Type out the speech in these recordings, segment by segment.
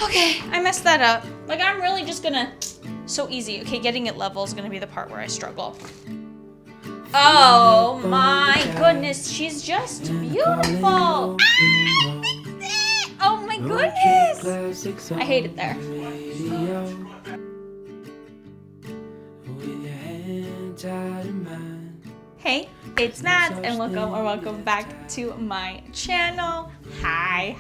Okay, I messed that up. Like, I'm really just gonna, so easy. Okay, getting it level is gonna be the part where I struggle. Oh my goodness, she's just beautiful. Oh my goodness. I hate it there. Hey, it's Mads and welcome back to my channel. Hi,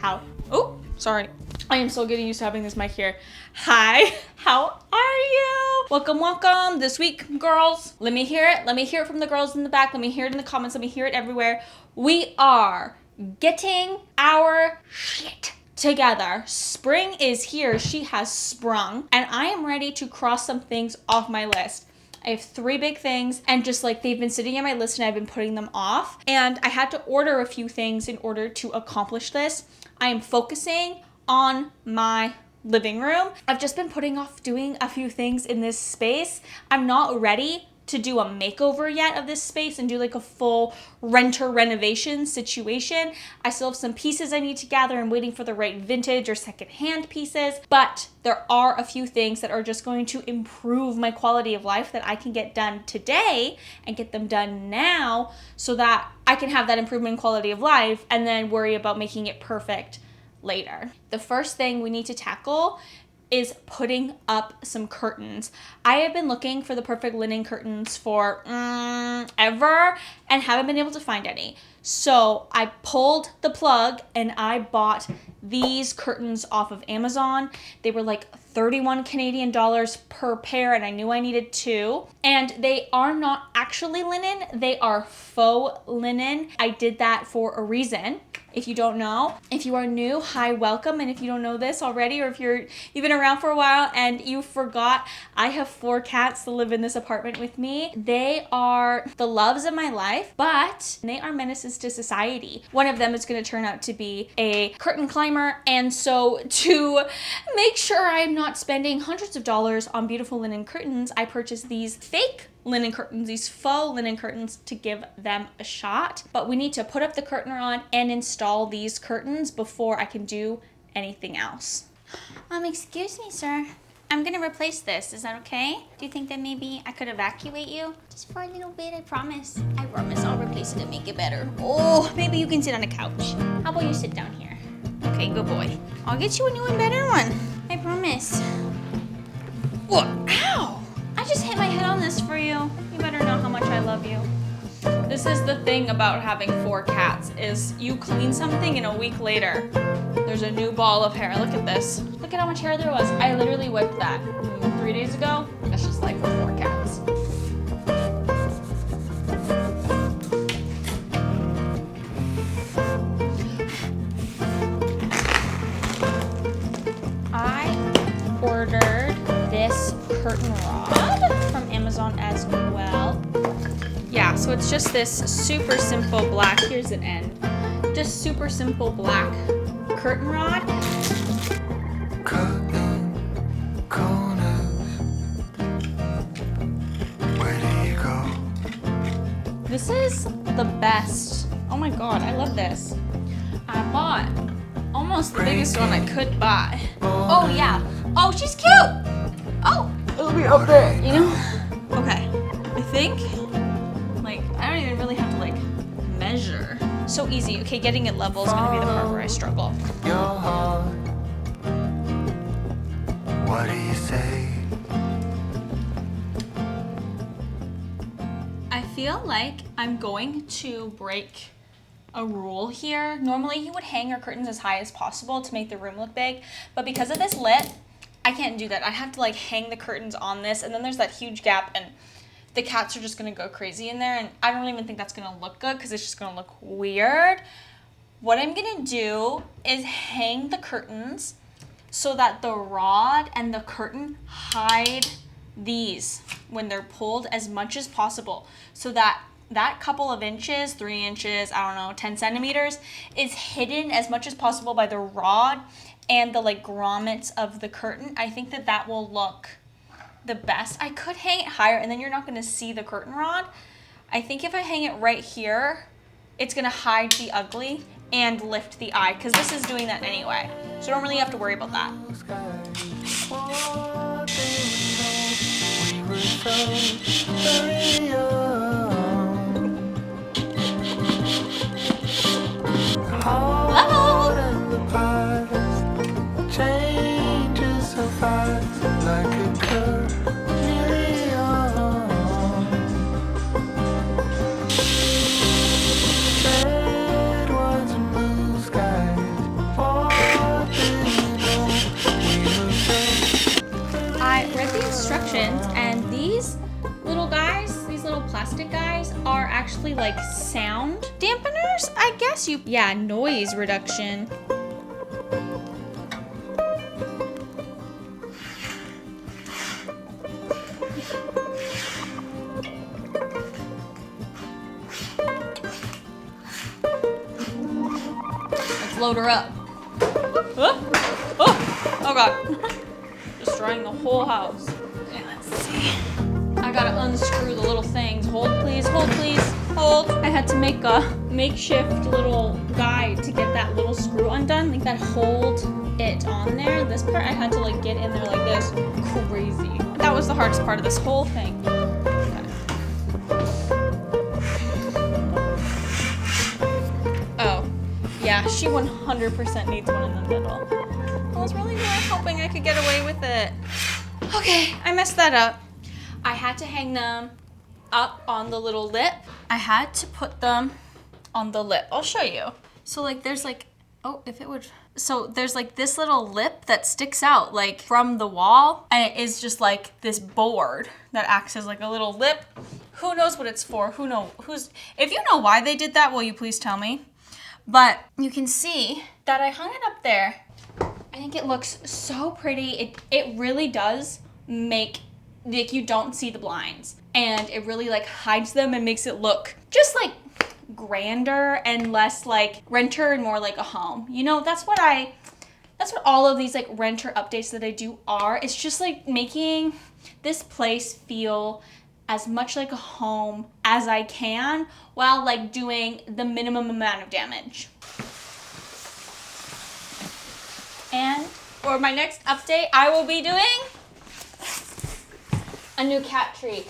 oh, sorry. I am so getting used to having this mic here. Hi, how are you? Welcome this week, girls. Let me hear it. Let me hear it from the girls in the back. Let me hear it in the comments. Let me hear it everywhere. We are getting our shit together. Spring is here. She has sprung, and I am ready to cross some things off my list. I have 3 big things, and just like they've been sitting on my list and I've been putting them off, and I had to order a few things in order to accomplish this. I am focusing on my living room. I've just been putting off doing a few things in this space. I'm not ready to do a makeover yet of this space and do like a full renter renovation situation. I still have some pieces I need to gather. I'm waiting for the right vintage or secondhand pieces, but there are a few things that are just going to improve my quality of life that I can get done today and get them done now so that I can have that improvement in quality of life and then worry about making it perfect later. The first thing we need to tackle is putting up some curtains. I have been looking for the perfect linen curtains for ever and haven't been able to find any. So I pulled the plug and I bought these curtains off of Amazon. They were like 31 Canadian dollars per pair, and I knew I needed 2. And they are not actually linen, they are faux linen. I did that for a reason. If you don't know, if you are new, hi, welcome. And if you don't know this already, or if you've been around for a while and you forgot, I have 4 cats that live in this apartment with me. They are the loves of my life, but they are menaces to society. One of them is going to turn out to be a curtain climber. And so to make sure I'm not spending hundreds of dollars on beautiful linen curtains, I purchased these fake linen curtains, these faux linen curtains, to give them a shot. But we need to put up the curtain rod and install these curtains before I can do anything else. Excuse me, sir. I'm gonna replace this. Is that okay? Do you think that maybe I could evacuate you? Just for a little bit, I promise. I promise I'll replace it and make it better. Oh, maybe you can sit on a couch. How about you sit down here? Okay, good boy. I'll get you a new and better one. I promise. What? Ow! I just hit my head on this for you. You better know how much I love you. This is the thing about having 4 cats, is you clean something and a week later, there's a new ball of hair. Look at this. Look at how much hair there was. I literally whipped that 3 days ago. That's just life with 4 cats. I ordered this curtain rod from Amazon as well. Yeah, so it's just this super simple black, here's an end, just super simple black curtain rod. Cutting corners, where do you go? This is the best. Oh my god, I love this. I bought almost the biggest one I could buy. Oh yeah. Oh, she's cute. Oh, it'll be up there, you know? Okay, I think, like, I don't even really have to, like, measure. So easy. Okay, getting it level is gonna be the part where I struggle. Your heart, what do you say? I feel like I'm going to break a rule here. Normally you would hang your curtains as high as possible to make the room look big, but because of this lip, I can't do that. I have to like hang the curtains on this, and then there's that huge gap, and the cats are just gonna go crazy in there, and I don't even think that's gonna look good because it's just gonna look weird. What I'm gonna do is hang the curtains so that the rod and the curtain hide these when they're pulled as much as possible, so that that couple of inches, 3 inches, I don't know, 10 centimeters, is hidden as much as possible by the rod and the like grommets of the curtain. I think that that will look the best. I could hang it higher and then you're not gonna see the curtain rod. I think if I hang it right here, it's gonna hide the ugly and lift the eye, because this is doing that anyway. So don't really have to worry about that. We were so very young. Heart and the past changes so fast, like a chameleon. Red ones and blue skies. What do you know? We were so I read the instructions, and these little guys, these little plastic guys, are actually like sound dampeners, I guess yeah, noise reduction. Let's load her up. Oh God. Destroying the whole house. Okay, let's see. I gotta unscrew the little things. Hold please, hold please, hold. I had to make a makeshift little guide to get that little screw undone, like that hold it on there. This part I had to like get in there like this. Crazy. That was the hardest part of this whole thing. Okay. Oh, yeah, she 100% needs one in the middle. I was really hoping I could get away with it. Okay, I messed that up. I had to hang them up on the little lip. I had to put them on the lip. I'll show you. So like there's like, oh, if it would. So there's like this little lip that sticks out like from the wall, and it is just like this board that acts as like a little lip. Who knows what it's for? If you know why they did that, will you please tell me? But you can see that I hung it up there. I think it looks so pretty. It really does make, like, you don't see the blinds. And it really like hides them and makes it look just like grander and less like renter and more like a home. You know, that's what all of these like renter updates that I do are. It's just like making this place feel as much like a home as I can while like doing the minimum amount of damage. And for my next update, I will be doing a new cat tree.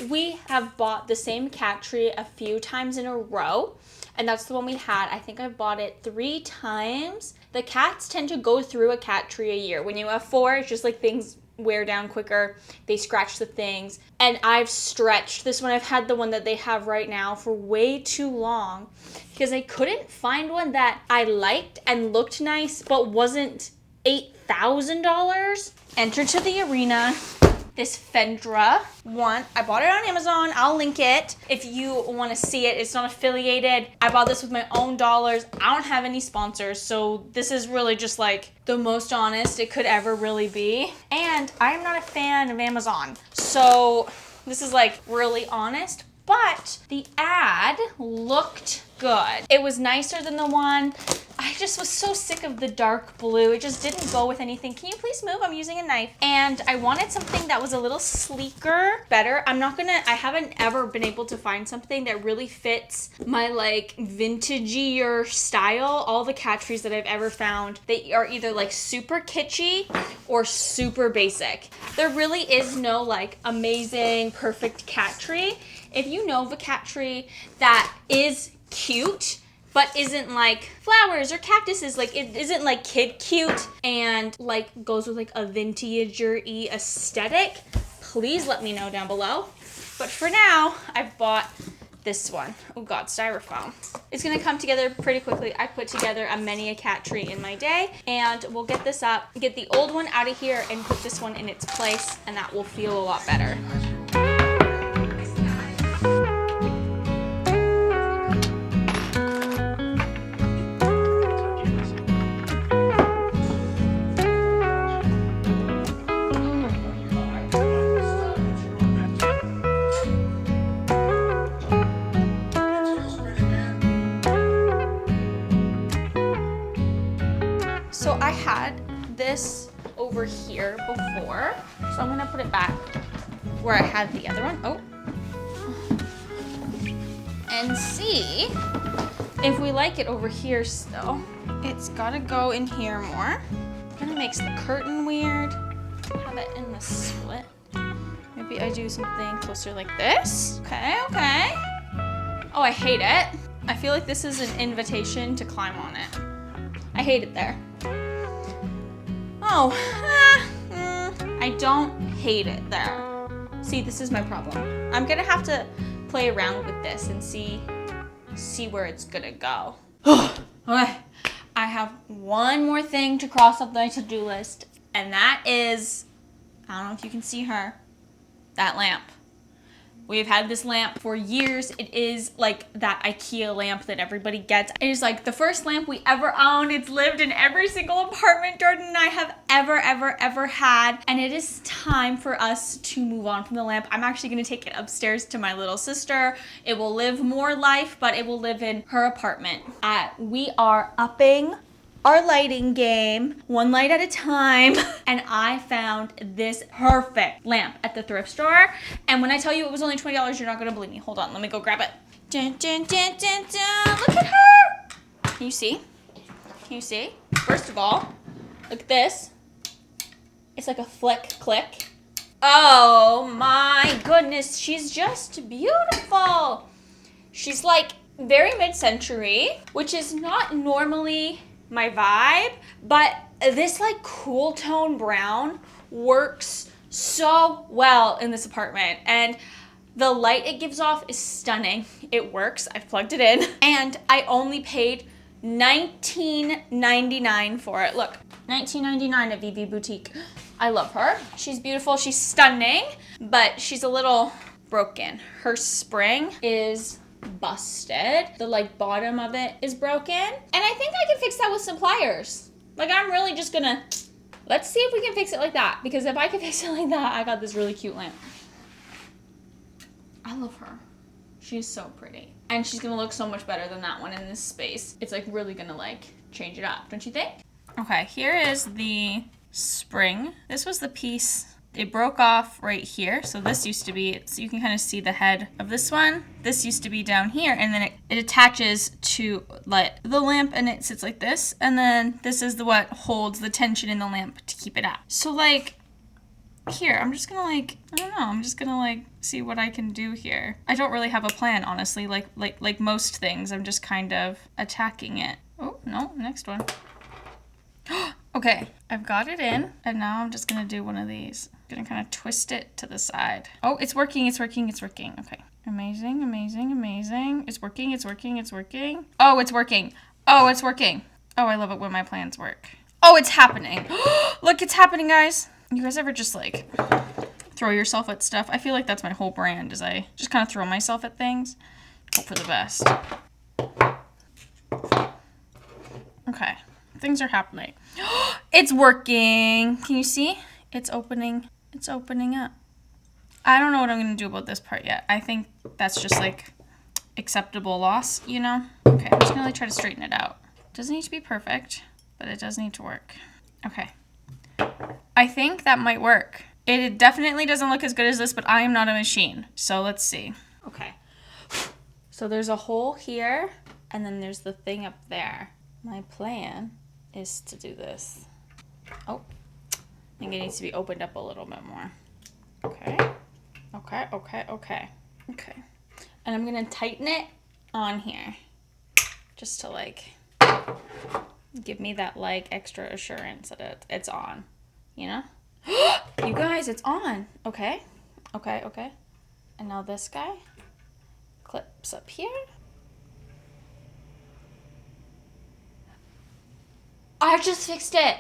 We have bought the same cat tree a few times in a row, and that's the one we had. I think I've bought it 3 times. The cats tend to go through a cat tree a year. When you have 4, it's just like things wear down quicker. They scratch the things. And I've stretched this one. I've had the one that they have right now for way too long because I couldn't find one that I liked and looked nice but wasn't $8,000. Enter to the arena. This Fendra one. I bought it on Amazon. I'll link it if you want to see it. It's not affiliated. I bought this with my own dollars. I don't have any sponsors, so this is really just like the most honest it could ever really be. And I'm not a fan of Amazon, so this is like really honest, but the ad looked good. It was nicer than the one. I just was so sick of the dark blue. It just didn't go with anything. Can you please move? I'm using a knife. And I wanted something that was a little sleeker, better. I haven't ever been able to find something that really fits my like vintagey style. All the cat trees that I've ever found, they are either like super kitschy or super basic. There really is no like amazing, perfect cat tree. If you know of a cat tree that is cute, but isn't like flowers or cactuses, like it isn't like kid cute and like goes with like a vintager-y aesthetic, please let me know down below. But for now, I've bought this one. Oh God, styrofoam. It's gonna come together pretty quickly. I put together many a cat tree in my day, and we'll get this up, get the old one out of here and put this one in its place, and that will feel a lot better. So I had this over here before, so I'm gonna put it back where I had the other one. Oh. And see if we like it over here still, it's gotta go in here more. Kind of makes the curtain weird. Have it in the split. Maybe I do something closer like this. Okay, okay. Oh, I hate it. I feel like this is an invitation to climb on it. I hate it there. Oh, I don't hate it there. See, this is my problem. I'm gonna have to play around with this and see where it's gonna go. Okay, I have one more thing to cross off my to-do list, and that is, I don't know if you can see her, that lamp. We've had this lamp for years. It is like that IKEA lamp that everybody gets. It is like the first lamp we ever owned. It's lived in every single apartment Jordan and I have ever had. And it is time for us to move on from the lamp. I'm actually gonna take it upstairs to my little sister. It will live more life, but it will live in her apartment. We are upping our lighting game, one light at a time, and I found this perfect lamp at the thrift store. And when I tell you it was only $20, you're not gonna believe me. Hold on, let me go grab it. Dun, dun, dun, dun, dun. Look at her! Can you see? Can you see? First of all, look at this. It's like a flick click. Oh my goodness, she's just beautiful. She's like very mid-century, which is not normally my vibe, but this like cool tone brown works so well in this apartment, and the light it gives off is stunning. It works. I've plugged it in, and I only paid $19.99 for it. Look, $19.99 at VV Boutique. I love her. She's beautiful. She's stunning, but she's a little broken. Her spring is busted. The like bottom of it is broken, and I think I can fix that with some pliers. Like, I'm really just gonna, let's see if we can fix it like that, because if I can fix it like that, I got this really cute lamp. I love her. She's so pretty, and she's gonna look so much better than that one in this space. It's like really gonna like change it up, don't you think? Okay, here is the spring. This was the piece. It broke off right here. So this used to be, so you can kind of see the head of this one. This used to be down here, and then it attaches to like the lamp, and it sits like this. And then this is what holds the tension in the lamp to keep it up. So like here, I'm just gonna like, I don't know, I'm just gonna like see what I can do here. I don't really have a plan, honestly. Like most things, I'm just kind of attacking it. Oh, no, next one. Okay, I've got it in, and now I'm just gonna do one of these. I'm gonna kind of twist it to the side. Oh, it's working, it's working, it's working. Okay, amazing, amazing, amazing. It's working, it's working, it's working. Oh, it's working. Oh, it's working. Oh, I love it when my plans work. Oh, it's happening. Look, it's happening, guys. You guys ever just like throw yourself at stuff? I feel like that's my whole brand, is I just kind of throw myself at things. Hope for the best. Okay. Things are happening. It's working. Can you see? It's opening. It's opening up. I don't know what I'm going to do about this part yet. I think that's just like acceptable loss, you know? Okay, I'm just going to like try to straighten it out. Doesn't need to be perfect, but it does need to work. Okay. I think that might work. It definitely doesn't look as good as this, but I am not a machine. So let's see. Okay. So there's a hole here, and then there's the thing up there. My plan is to do this. Oh, I think it needs to be opened up a little bit more. Okay, okay, okay, okay, okay. And I'm gonna tighten it on here, just to like give me that like extra assurance that it's on, you know? You guys, it's on. Okay, okay, okay. And now this guy clips up here. I just fixed it. I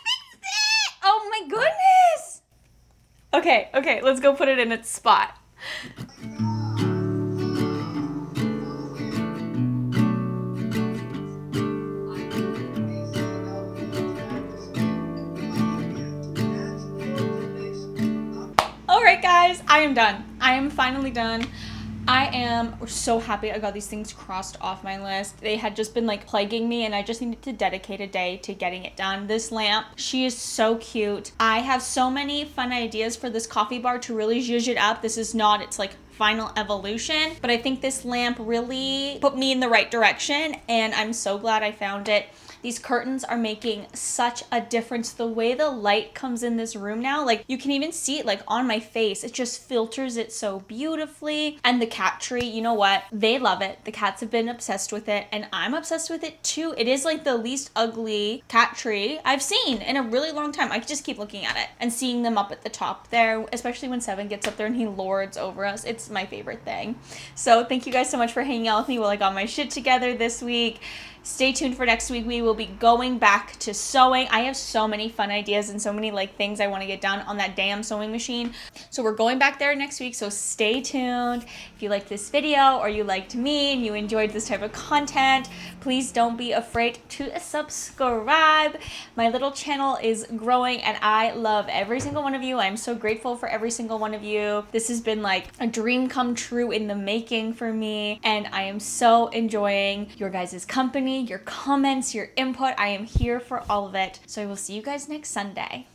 fixed it! Oh my goodness! Okay, okay, let's go put it in its spot. All right, guys, I am done. I am finally done. I am so happy I got these things crossed off my list. They had just been like plaguing me, and I just needed to dedicate a day to getting it done. This lamp, she is so cute. I have so many fun ideas for this coffee bar to really zhuzh it up. This is not its like final evolution, but I think this lamp really put me in the right direction, and I'm so glad I found it. These curtains are making such a difference. The way the light comes in this room now, like you can even see it like on my face. It just filters it so beautifully. And the cat tree, you know what? They love it. The cats have been obsessed with it, and I'm obsessed with it too. It is like the least ugly cat tree I've seen in a really long time. I could just keep looking at it and seeing them up at the top there, especially when Seven gets up there and he lords over us. It's my favorite thing. So thank you guys so much for hanging out with me while I got my shit together this week. Stay tuned for next week. We will be going back to sewing. I have so many fun ideas and so many like things I want to get done on that damn sewing machine. So we're going back there next week. So stay tuned. If you liked this video or you liked me and you enjoyed this type of content, please don't be afraid to subscribe. My little channel is growing and I love every single one of you. I'm so grateful for every single one of you. This has been like a dream come true in the making for me, and I am so enjoying your guys' company, your comments, your input. I am here for all of it. So I will see you guys next Sunday.